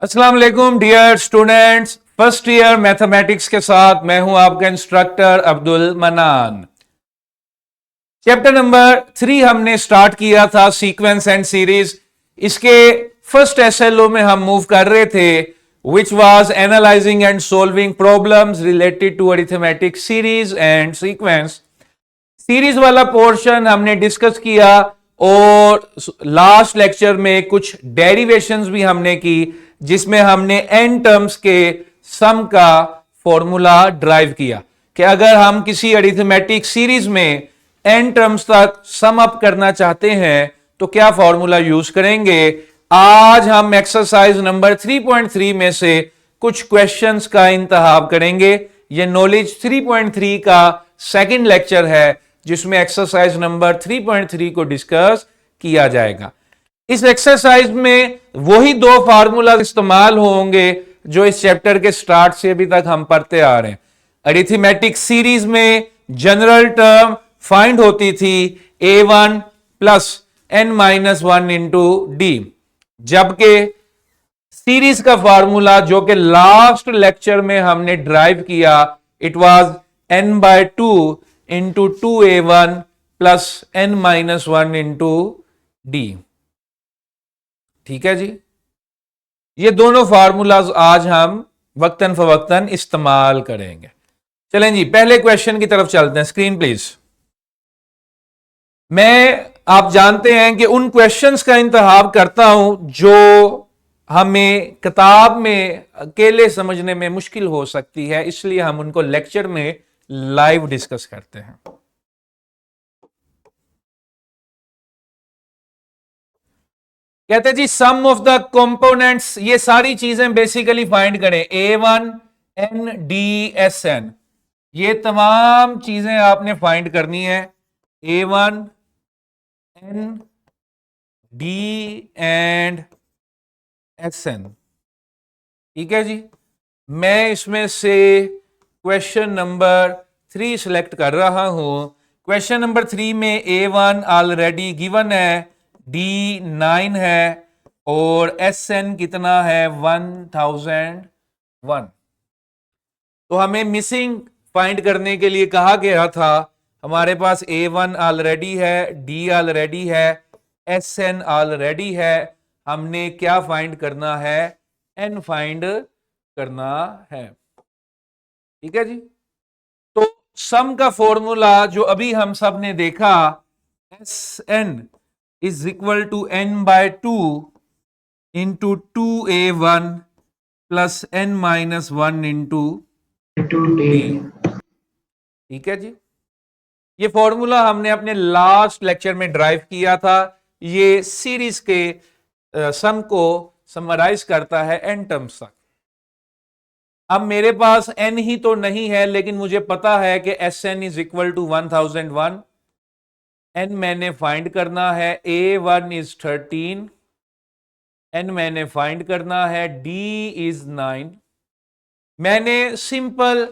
अस्सलाम वालेकुम dear students, first year mathematics के साथ मैं हूं आपका इंस्ट्रक्टर अब्दुल मनान। चैप्टर नंबर 3 हमने स्टार्ट किया था, सीक्वेंस एंड सीरीज। इसके फर्स्ट एसएलओ में हम मूव कर रहे थे, which was analysing and solving problems related to arithmetic series and sequence. Series वाला पोर्शन हमने डिस्कस किया और लास्ट लेक्चर में कुछ डेरिवेशंस भी हमने की, जिसमें हमने एन टर्म्स के सम का फॉर्मूला ड्राइव किया कि अगर हम किसी अरिथमेटिक सीरीज में एन टर्म्स तक सम अप करना चाहते हैं तो क्या फॉर्मूला यूज करेंगे। आज हम एक्सरसाइज नंबर 3.3 में से कुछ क्वेश्चंस का इंतखाब करेंगे। यह नॉलेज 3.3 का सेकंड लेक्चर है, जिसमें एक्सरसाइज नंबर 3.3 को डिस्कस किया जाएगा। इस एक्सरसाइज में वही दो फार्मूला इस्तेमाल होंगे जो इस चैप्टर के स्टार्ट से अभी तक हम पढ़ते आ रहे हैं। अरिथमेटिक सीरीज में जनरल टर्म फाइंड होती थी a1 plus n-1 into D, जबकि सीरीज का फार्मूला जो कि लास्ट लेक्चर में हमने ड्राइव किया, it was n/2 into 2a1 plus n-1 into d. ठीक है जी, ये दोनों फार्मूलाज आज हम वक्तन फवक्तन इस्तेमाल करेंगे। चलें जी, पहले क्वेश्चन की तरफ चलते हैं। Screen please. आप जानते हैं कि उन क्वेश्चंस का इंतखाब करता हूं जो हमें किताब में अकेले समझने में मुश्किल हो सकती है, इसलिए हम उनको लेक्चर में लाइव डिस्कस करते हैं। कहते जी सम ऑफ द कंपोनेंट्स, ये सारी चीजें बेसिकली फाइंड करें। a1 n d s n, ये तमाम चीजें आपने फाइंड करनी है। a1 n d and s n। ठीक है जी, मैं इसमें से क्वेश्चन नंबर 3 सिलेक्ट कर रहा हूं। क्वेश्चन नंबर 3 में a1 ऑलरेडी गिवन है, d9 है और sn कितना है 1001। तो हमें मिसिंग फाइंड करने के लिए कहा गया था, हमारे पास a1 ऑलरेडी है, d ऑलरेडी है, sn ऑलरेडी है, हमने क्या फाइंड करना है, n फाइंड करना है। ठीक है जी, तो सम का फॉर्मूला जो अभी हम सब ने देखा, sn is equal to n/2 into 2a1 plus n-1 into d. ठीक है जी, ये फॉर्मूला हमने अपने लास्ट लेक्चर में ड्राइव किया था। ये सीरीज के सम को समराइज करता है एन टर्म्स तक। अब मेरे पास n ही तो नहीं है, लेकिन मुझे पता है कि sn is equal to 1001। n मैंने फाइंड करना है, a1 इज 13, n मैंने फाइंड करना है, d इज 9। मैंने सिंपल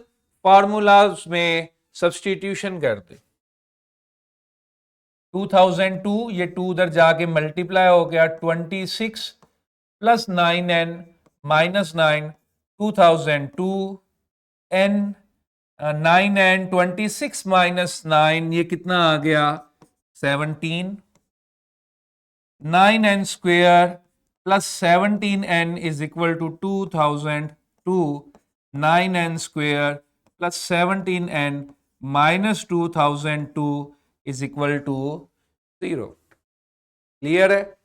फॉर्मूलाज में सब्स्टिट्यूशन कर दी। 2002, ये 2 उधर जाके मल्टीप्लाई हो गया, 26 plus 9n minus 9, 2002 n 9n 26 minus 9, ये कितना आ गया 17। 9n square plus 17n is equal to 2002, 9n square plus 17n minus 2002 is equal to 0। Clear है?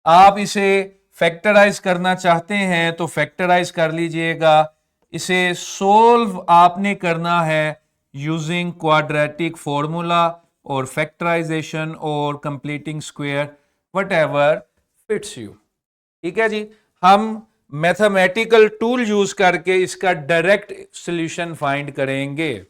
आप इसे फैक्टराइज करना चाहते हैं तो फैक्टराइज कर लीजिएगा। इसे सोल्व आपने करना है यूजिंग क्वाड्रेटिक फॉर्मूला और फैक्टराइजेशन और completing square, whatever fits you. ठीक है जी, हम मैथमेटिकल टूल यूज करके इसका डायरेक्ट सॉल्यूशन फाइंड करेंगे।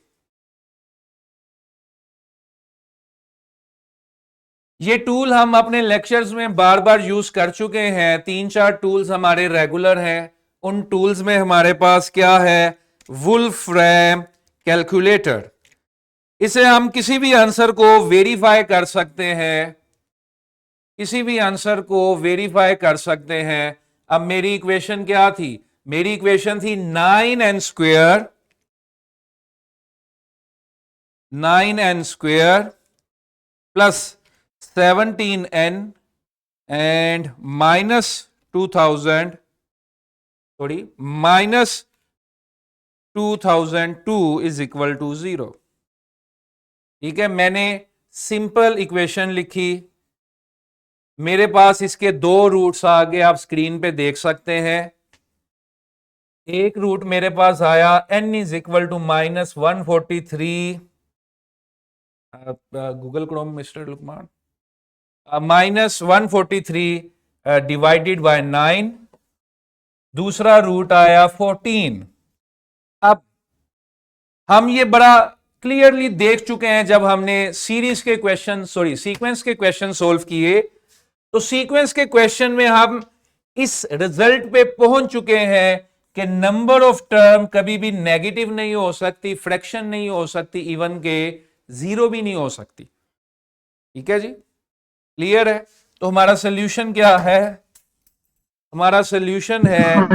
ये टूल हम अपने लेक्चर्स में बार बार यूज कर चुके हैं, 3-4 टूल्स हमारे रेगुलर हैं। उन टूल्स में हमारे पास क्या है, वुल्फ्रैम कैलकुलेटर। इसे हम किसी भी आंसर को वेरीफाई कर सकते हैं, किसी भी आंसर को वेरीफाई कर सकते हैं अब मेरी इक्वेशन क्या थी? मेरी इक्वेशन थी 9n² 9n² plus 17n and minus 2000 sorry minus 2002 is equal to 0। ठीक है, मैंने सिंपल इक्वेशन लिखी। मेरे पास इसके दो रूट्स आ गए, आप स्क्रीन पे देख सकते हैं। एक रूट मेरे पास आया n is equal to -143, Google Chrome mister Luqman, -143 divided by 9। दूसरा रूट आया 14। अब हम ये बड़ा क्लियरली देख चुके हैं जब हमने सीरीज के क्वेश्चन सीक्वेंस के क्वेश्चन सोल्व किए, तो सीक्वेंस के क्वेश्चन में हम इस रिजल्ट पे पहुंच चुके हैं कि नंबर ऑफ टर्म कभी भी नेगेटिव नहीं हो सकती, फ्रैक्शन नहीं हो सकती, इवन के जीरो भी नहीं हो सकती। ठीक है जी, क्लियर है? तो हमारा सोल्यूशन क्या है? हमारा सोल्यूशन है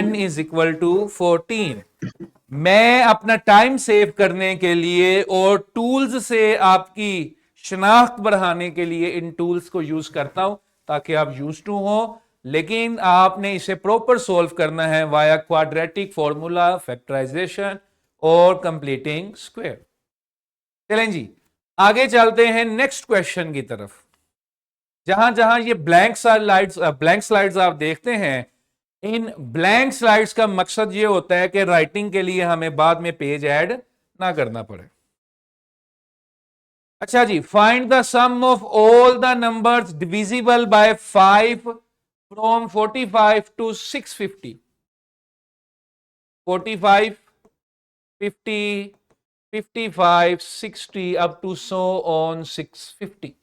n इज इक्वल टू 14। मैं अपना टाइम सेव करने के लिए और टूल्स से आपकी शनाख्त बढ़ाने के लिए इन टूल्स को यूज करता हूं ताकि आप यूज टू हो, लेकिन आपने इसे प्रॉपर सॉल्व करना है वाया क्वाड्रेटिक फॉर्मूला, फैक्टराइजेशन और कंप्लीटिंग स्क्वायर। चलें जी, आगे चलते हैं नेक्स्ट क्वेश्चन की तरफ। जहां जहां ये ब्लैंक स्लाइड्स आप देखते हैं, इन ब्लैंक स्लाइड्स का मकसद ये होता है कि राइटिंग के लिए हमें बाद में पेज ऐड ना करना पड़े। अच्छा जी, find the sum of all the numbers divisible by 5 from 45 to 650। 45, 50, 55, 60 up to so on 650।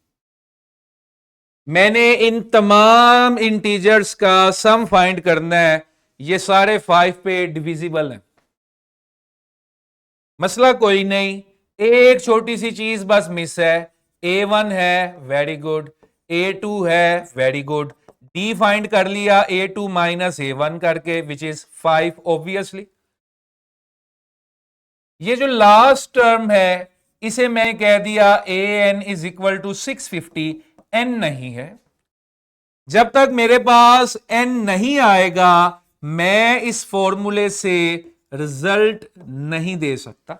मैंने इन तमाम इंटीजर्स का सम फाइंड करना है। ये सारे 5 पे डिविजिबल हैं, मसला कोई नहीं। एक छोटी सी चीज बस मिस है। A1 है, वेरी गुड। A2 है, वेरी गुड। D फाइंड कर लिया A2 माइनस A1 करके, विच इज 5 ऑब्वियसली। ये जो लास्ट टर्म है इसे मैं कह दिया AN is equal to 650। N नहीं है। जब तक मेरे पास n नहीं आएगा मैं इस फॉर्मूले से रिजल्ट नहीं दे सकता।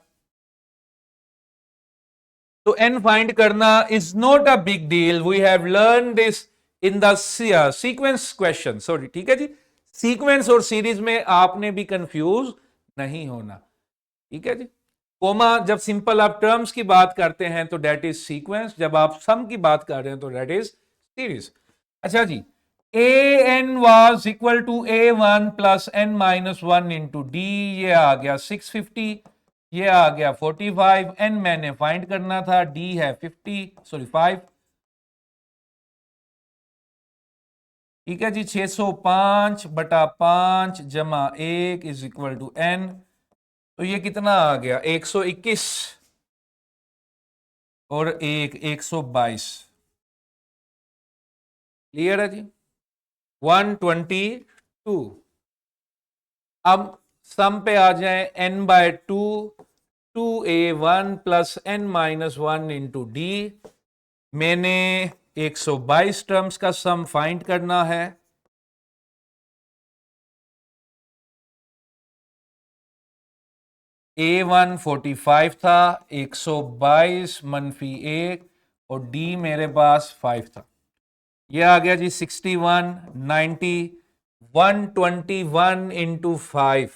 तो n फाइंड करना is not a big deal. We have learn this in the sequence question. Sorry, ठीक है जी, सीक्वेंस और सीरीज में आपने भी कंफ्यूज नहीं होना। ठीक है जी, कोमा जब सिंपल आप टर्म्स की बात करते हैं तो दैट इज सीक्वेंस, जब आप सम की बात कर रहे हैं तो दैट इज सीरीज। अच्छा जी, an was equal to a1 plus n minus 1 into d, ये आ गया 650, ये आ गया 45, n मैंने फाइंड करना था, d है 5। ठीक है जी, 605 बटा 5 जमा 1 इज इक्वल टू n। तो ये कितना आ गया? 121 और 122। क्लियर है जी? 122। अब सम पे आ जाए n/2 2a1 plus n minus 1 into D. मैंने 122 टर्म्स का सम फाइंड करना है। A1 45 था, 122 -1 और D मेरे पास 5 था। यह आ गया जी 61, 90, 121 into 5।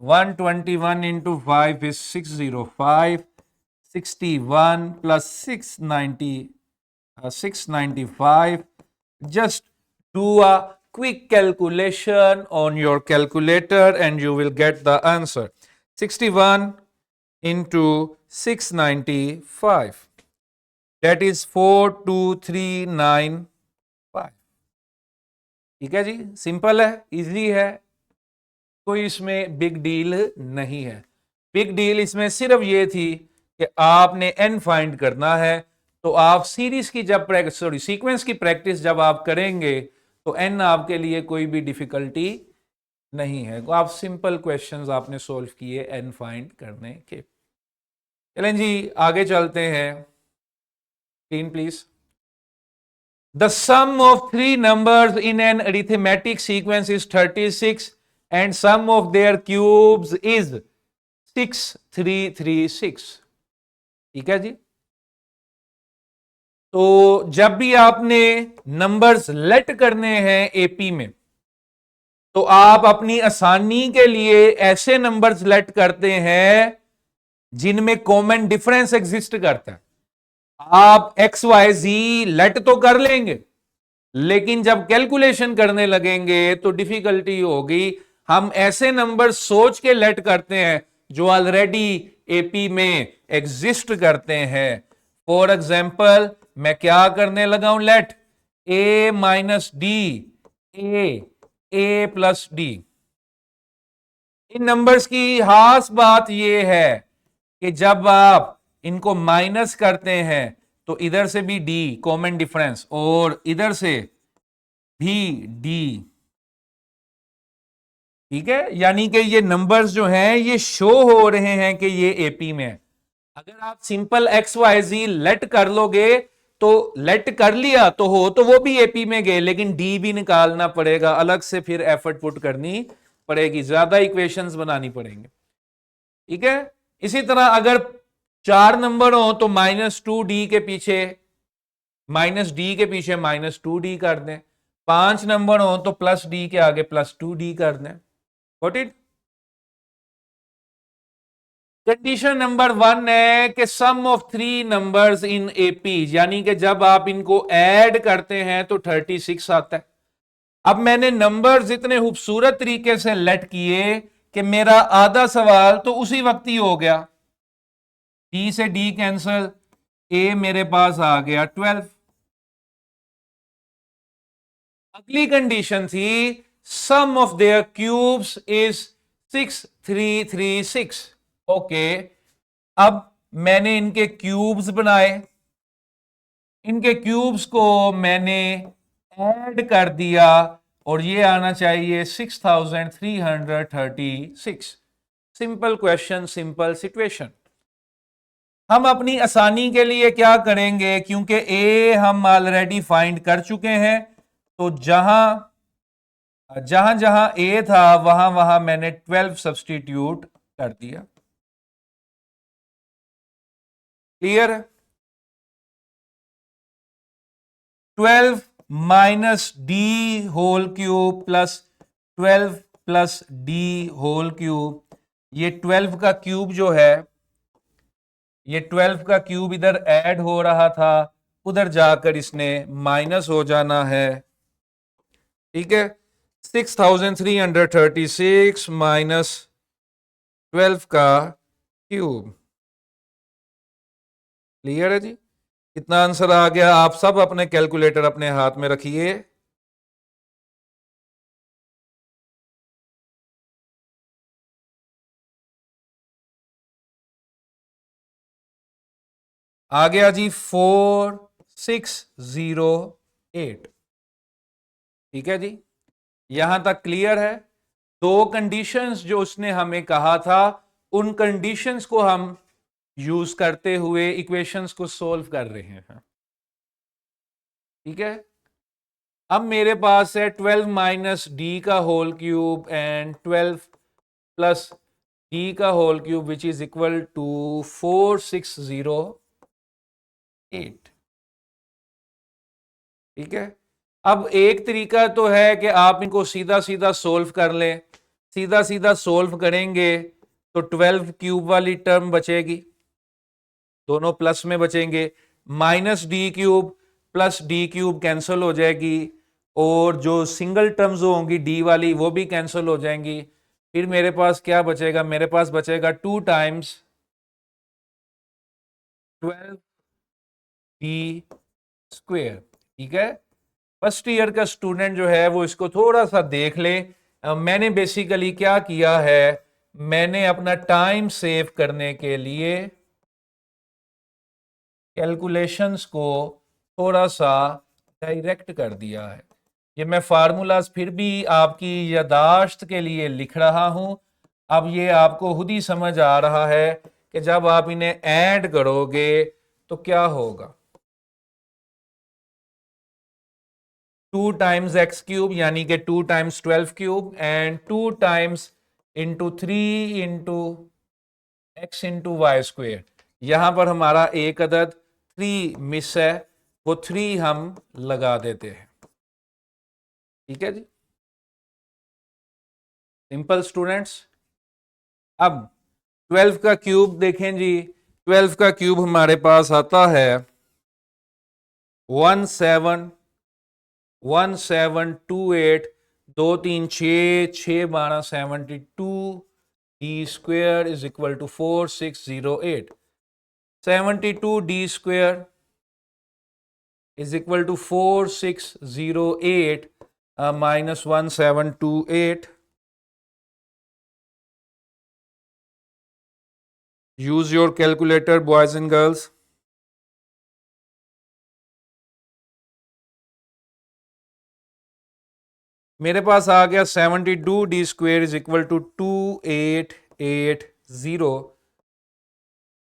121 into 5 is 605, 61 plus 695. Just do a quick calculation on your calculator and you will get the answer. 61 into 695. That is 42395. ठीक है जी, सिंपल है, इजी है, कोई इसमें बिग डील नहीं है। बिग डील इसमें सिर्फ ये थी कि आपने n फाइंड करना है। तो आप सीरीज की जब सीक्वेंस की प्रैक्टिस जब आप करेंगे तो n आपके लिए कोई भी डिफिकल्टी नहीं है। तो आप सिंपल क्वेश्चंस आपने सोल्व किए n फाइंड करने के। चलें जी आगे चलते हैं। Screen please. The sum of three numbers in an arithmetic sequence is 36 and sum of their cubes is 6336। ठीक है जी। तो जब भी आपने नंबर्स लेट करने हैं एपी में, तो आप अपनी आसानी के लिए ऐसे नंबर्स लेट करते हैं जिनमें कॉमन डिफरेंस एग्जिस्ट करता है। आप एक्स वाई जी लेट तो कर लेंगे, लेकिन जब कैलकुलेशन करने लगेंगे तो डिफिकल्टी होगी। हम ऐसे नंबर सोच के लेट करते हैं जो ऑलरेडी एपी में एग्जिस्ट करते हैं। फॉर एग्जाम्पल मैं क्या करने लगा हूं, let a minus D A plus d. इन नंबर्स की खास बात यह है कि जब आप इनको माइनस करते हैं तो इधर से भी डी कॉमन डिफरेंस और इधर से भी डी। ठीक है, यानी कि ये नंबर्स जो हैं ये शो हो रहे हैं कि ये एपी में है। अगर आप सिंपल एक्स वाई जी लेट कर लोगे तो लेट कर लिया तो वो भी एपी में गए, लेकिन डी भी निकालना पड़ेगा, अलग से फिर एफर्ट पुट करनी पड़ेगी, ज्यादा इक्वेशंस बनानी पड़ेंगे। ठीक है, इसी तरह अगर 4 नंबर हो तो -2d के पीछे -2d कर दें। 5 नंबर हो तो +d के आगे +2d कर दें। Got it. कंडीशन नंबर 1 है कि सम ऑफ 3 नंबर्स इन एपी, यानी कि जब आप इनको ऐड करते हैं तो 36 आता है। अब मैंने नंबर्स इतने खूबसूरत तरीके से लेट किए कि मेरा आधा सवाल तो उसी वक्त ही हो गया। डी से डी कैंसल, ए मेरे पास आ गया 12। अगली कंडीशन थी sum of their cubes is 6336। Okay, अब मैंने इनके क्यूब्स बनाए, इनके क्यूब्स को मैंने ऐड कर दिया और ये आना चाहिए 6336। Simple question, simple situation. हम अपनी आसानी के लिए क्या करेंगे, क्योंकि ए हम ऑलरेडी फाइंड कर चुके हैं, तो जहां जहां ए था वहां वहां मैंने 12 सब्सटीट्यूट कर दिया। क्लियर है। 12 minus d whole cube plus 12 plus d whole cube, ये 12 का क्यूब जो है, ये 12 का क्यूब इधर ऐड हो रहा था, उधर जाकर इसने माइनस हो जाना है। ठीक है, 6336 माइनस 12 का क्यूब। क्लियर है जी। कितना आंसर आ गया, आप सब अपने कैलकुलेटर अपने हाथ में रखिए। आ गया जी 4608। ठीक है जी, यहां तक क्लियर है। दो कंडीशंस जो उसने हमें कहा था, उन कंडीशंस को हम यूज करते हुए इक्वेशंस को सोल्व कर रहे हैं। ठीक है, अब मेरे पास है 12 माइनस डी का whole cube and 12 plus D का whole cube which is equal to 4608। ठीक है, अब एक तरीका तो है कि आप इनको सीधा सीधा सोल्व कर लें। सीधा सीधा सोल्व करेंगे तो 12 क्यूब वाली टर्म बचेगी, दोनों प्लस में बचेंगे, minus D cube plus D cube cancel हो जाएगी, और जो सिंगल टर्म्स होंगी डी वाली वो भी कैंसिल हो जाएंगी। फिर मेरे पास क्या बचेगा, मेरे पास बचेगा 2 टाइम्स 12 डी स्क्वेयर। ठीक है, फर्स्ट ईयर का स्टूडेंट जो है वो इसको थोड़ा सा देख ले। मैंने बेसिकली क्या किया है, मैंने अपना टाइम सेव करने के लिए कैलकुलेशंस को थोड़ा सा डायरेक्ट कर दिया है, ये मैं फार्मूलाज फिर भी आपकी यादाश्त के लिए लिख रहा हूं। अब ये आपको खुद ही समझ आ रहा है कि जब आप इन्हें ऐड करोगे तो क्या होगा। 2 टाइम्स एक्स क्यूब यानी कि 2 times 12 cube and 2 times into 3 into x into y square. यहां पर हमारा एक अदद 3 मिस है, वो 3 हम लगा देते हैं। ठीक है जी, सिंपल स्टूडेंट्स। अब 12 का क्यूब देखें जी, 12 का क्यूब हमारे पास आता है 1728, 2 3 6 6 12 72 d square is equal to 4608। 72 d square is equal to 4608 minus 1728। Use your calculator boys and girls. मेरे पास आ गया 72 d square is equal to 2880।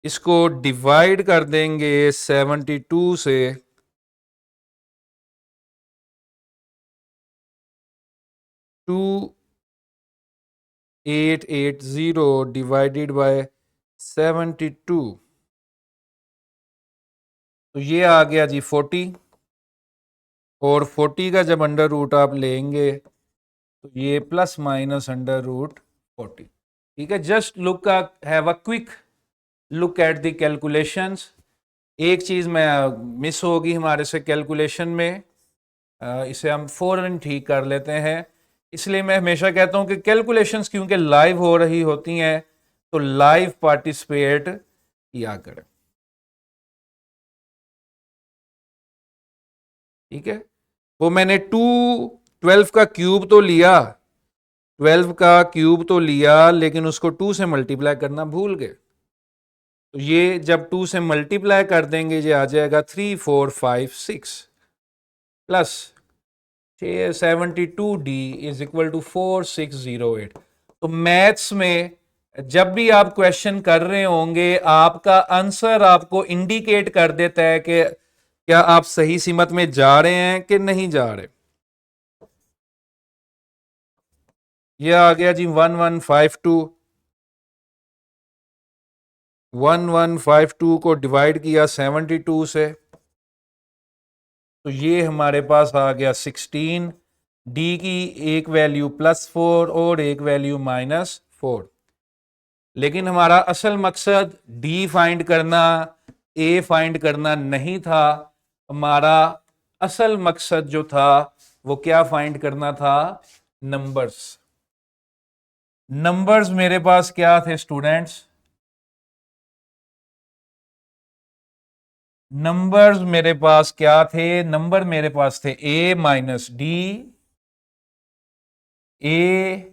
इसको डिवाइड कर देंगे 72 से। 2880 डिवाइडेड बाय 72, तो ये आ गया जी 40। और 40 का जब अंडर रूट आप लेंगे तो ये प्लस माइनस अंडर रूट 40। ठीक है, just look have a quick look at the calculations. एक चीज में मिस होगी हमारे से कैलकुलेशन में, इसे हम फौरन ठीक कर लेते हैं। इसलिए मैं हमेशा कहता हूं कि कैलकुलेशंस क्योंकि लाइव हो रही होती हैं तो लाइव पार्टिसिपेट किया करें। ठीक है, वो मैंने 12 का क्यूब तो लिया, 12 का क्यूब तो लिया, लेकिन उसको 2 से मल्टीप्लाई करना भूल गए। तो ये जब 2 से मल्टीप्लाई कर देंगे ये आ जाएगा 3456 plus 72D is equal to 4608। तो मैथ्स में जब भी आप क्वेश्चन कर रहे होंगे आपका आंसर आपको इंडिकेट कर देता है कि क्या आप सही सीमत में जा रहे हैं कि नहीं जा रहे। ये आ गया जी 1152। 1152 को डिवाइड किया 72 से, तो ये हमारे पास आ गया 16। डी की एक वैल्यू +4 और एक वैल्यू -4। लेकिन हमारा असल मकसद डी फाइंड करना, ए फाइंड करना नहीं था। हमारा असल मकसद जो था वो क्या फाइंड करना था, नंबर्स। नंबर्स मेरे पास क्या थे स्टूडेंट्स, नंबर्स मेरे पास क्या थे, नंबर मेरे पास थे a minus D, A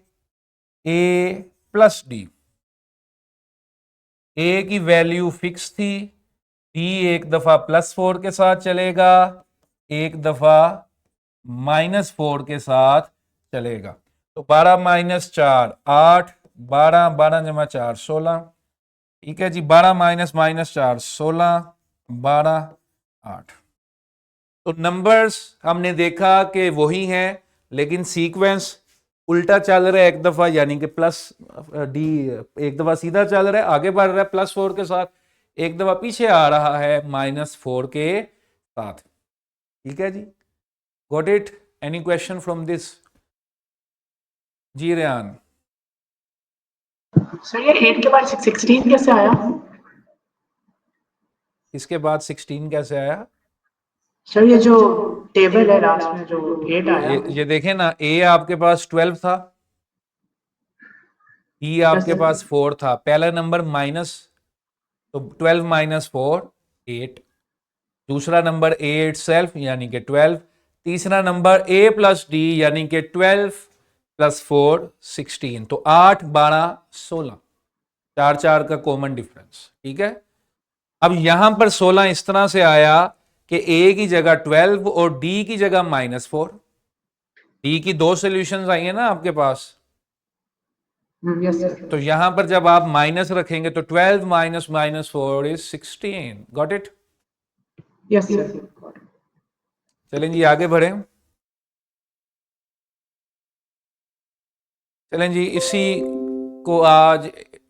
plus D. A की वैल्यू फिक्स थी, डी एक दफा +4 के साथ चलेगा, एक दफा -4 के साथ चलेगा। तो 12 - 4 8, 12 12 जमा 4 16। ठीक है जी, 12 - 4 16, 12 8। तो नंबर्स हमने देखा कि वही हैं, लेकिन सीक्वेंस उल्टा चल रहा है एक दफा, यानी कि प्लस डी एक दफा सीधा चल रहा है, आगे बढ़ रहा है +4 के साथ, एक दफा पीछे आ रहा है -4 के साथ। ठीक है जी, got it. Any question from this? जी रेहान। सर ये 8 के बाद 16 कैसे आया? इसके बाद 16 कैसे आया? सर ये जो टेबल है लास्ट में जो 8 आया, ये देखें ना, ए आपके पास 12 था, ई आपके पास 4 था, पहला नंबर माइनस, तो 12 - 4 8। दूसरा नंबर ए इटसेल्फ यानी कि 12। तीसरा नंबर ए प्लस डी यानी कि 12 + 4 16। तो 8 12 16, 4 4 का कॉमन डिफरेंस। ठीक है, अब यहां पर 16 इस तरह से आया कि ए की जगह 12 और डी की जगह -4। डी की 2 सॉल्यूशंस आई है ना आपके पास, Yes, sir. तो यहां पर जब आप माइनस रखेंगे तो 12 minus minus 4 is 16। Got it? Yes, sir. Got it. चलें जी आगे बढ़ें। चलें जी इसी को आज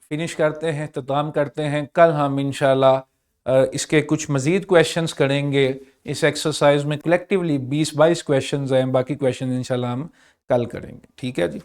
फिनिश करते हैं, इख्तिताम करते हैं। कल हम इंशाल्लाह इसके कुछ मज़ीद क्वेश्चंस करेंगे। इस एक्सरसाइज में कलेक्टिवली 20-22 क्वेश्चंस हैं, बाकी क्वेश्चन इंशाल्लाह हम कल करेंगे। ठीक है जी।